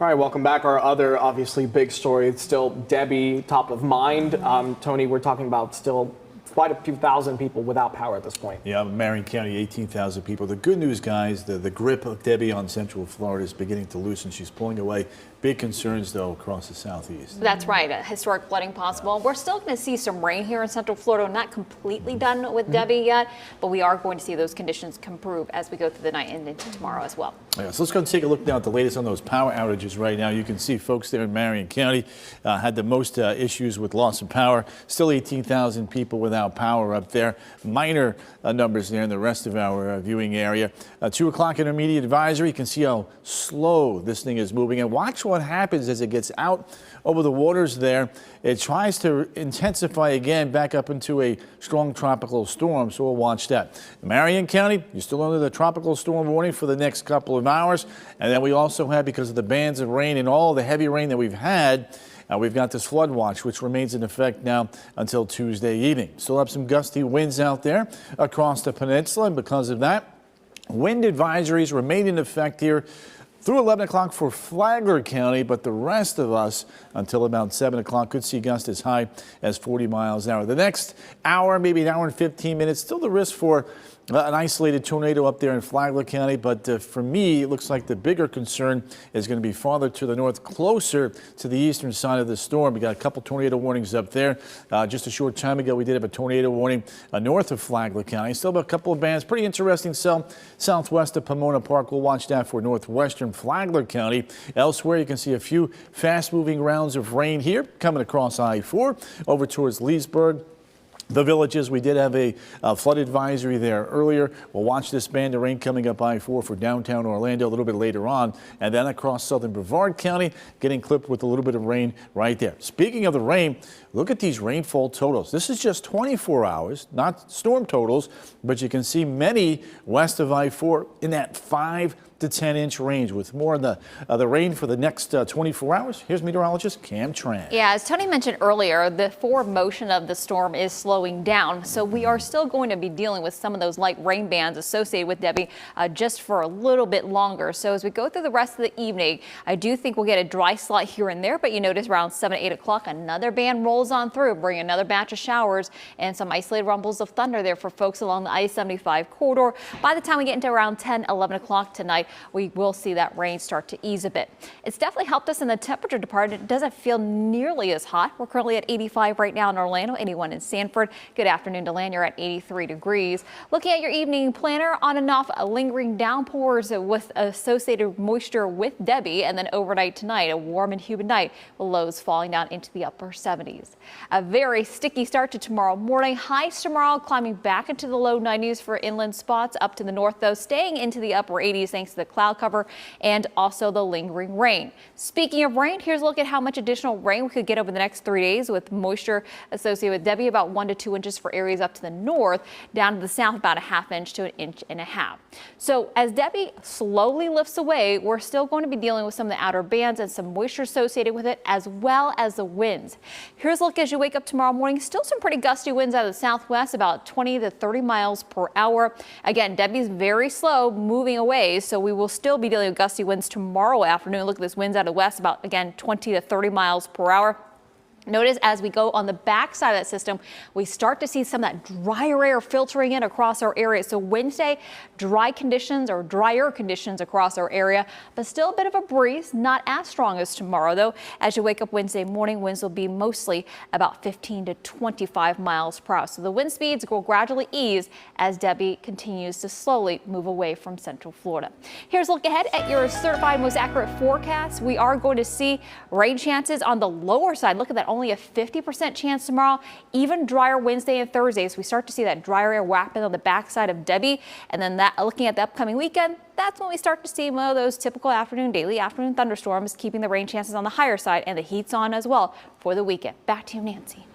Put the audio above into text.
All right, welcome back. Our other obviously big story, it's still Debbie top of mind. Tony, we're talking about still quite a few thousand people without power at this point. Yeah, Marion County, 18,000 people. The good news, guys, the grip of Debbie on Central Florida is beginning to loosen. She's pulling away. Big concerns, though, across the southeast. That's right. Historic flooding possible. We're still going to see some rain here in Central Florida. Not completely done with Debbie yet, but we are going to see those conditions improve as we go through the night and into tomorrow as well. Yeah, so let's go and take a look now at the latest on those power outages right now. You can see folks there in Marion County had the most issues with loss of power. Still 18,000 people without power up there. Minor numbers there in the rest of our viewing area. 2 o'clock intermediate advisory. You can see how slow this thing is moving. And watch what happens as it gets out over the waters there. It tries to intensify again back up into a strong tropical storm, so we'll watch that. Marion County, you're still under the tropical storm warning for the next couple of hours. And then we also have, because of the bands of rain and all the heavy rain that we've had, we've got this flood watch, which remains in effect now until Tuesday evening. Still have some gusty winds out there across the peninsula, and because of that, wind advisories remain in effect here through 11 o'clock for Flagler County, but the rest of us until about 7 o'clock could see gusts as high as 40 miles an hour. The next hour, maybe an hour and 15 minutes, still the risk for an isolated tornado up there in Flagler County, but for me, it looks like the bigger concern is going to be farther to the north, closer to the eastern side of the storm. We got a couple tornado warnings up there. Just a short time ago, we did have a tornado warning north of Flagler County. Still have a couple of bands. Pretty interesting cell southwest of Pomona Park. We'll watch that for northwestern Flagler County. Elsewhere, you can see a few fast-moving rounds of rain here coming across I-4 over towards Leesburg. The Villages, we did have a flood advisory there earlier. We'll watch this band of rain coming up I-4 for downtown Orlando a little bit later on. And then across southern Brevard County, getting clipped with a little bit of rain right there. Speaking of the rain, look at these rainfall totals. This is just 24 hours, not storm totals, but you can see many west of I-4 in that 5 to 10-inch range, with more of the rain for the next 24 hours. Here's meteorologist Cam Tran. Yeah, as Tony mentioned earlier, the forward motion of the storm is slowing down, so we are still going to be dealing with some of those light rain bands associated with Debbie just for a little bit longer. So as we go through the rest of the evening, I do think we'll get a dry slot here and there, but you notice around 7 to 8 o'clock, another band rolls on through, bringing another batch of showers and some isolated rumbles of thunder there for folks along the I-75 corridor. By the time we get into around 10, 11 o'clock tonight, we will see that rain start to ease a bit. It's definitely helped us in the temperature department. It doesn't feel nearly as hot. We're currently at 85 right now in Orlando, 81 in Sanford. Good afternoon to Lanier at 83 degrees. Looking at your evening planner, on and off lingering downpours with associated moisture with Debbie, and then overnight tonight, a warm and humid night with lows falling down into the upper 70s. A very sticky start to tomorrow morning. Highs tomorrow climbing back into the low 90s for inland spots. Up to the north, though, staying into the upper 80s thanks to the cloud cover and also the lingering rain. Speaking of rain, here's a look at how much additional rain we could get over the next 3 days, with moisture associated with Debbie about 1 to 2 inches for areas up to the north, down to the south about a ½ inch to 1.5 inches. So as Debbie slowly lifts away, we're still going to be dealing with some of the outer bands and some moisture associated with it, as well as the winds. Here's a look as you wake up tomorrow morning. Still some pretty gusty winds out of the southwest, about 20 to 30 miles per hour. Again, Debbie's very slow moving away, so we will still be dealing with gusty winds tomorrow afternoon. Look at this, winds out of the west about, again, 20 to 30 miles per hour. Notice as we go on the back side of that system, we start to see some of that drier air filtering in across our area. So Wednesday, dry conditions or drier conditions across our area, but still a bit of a breeze, not as strong as tomorrow, though. As you wake up Wednesday morning, winds will be mostly about 15 to 25 miles per hour. So the wind speeds will gradually ease as Debbie continues to slowly move away from Central Florida. Here's a look ahead at your certified most accurate forecast. We are going to see rain chances on the lower side. Look at that. Only a 50% chance tomorrow, even drier Wednesday and Thursday. So we start to see that drier air wrapping on the backside of Debbie. And then that, looking at the upcoming weekend, that's when we start to see one of those typical daily afternoon thunderstorms, keeping the rain chances on the higher side, and the heat's on as well for the weekend. Back to you, Nancy.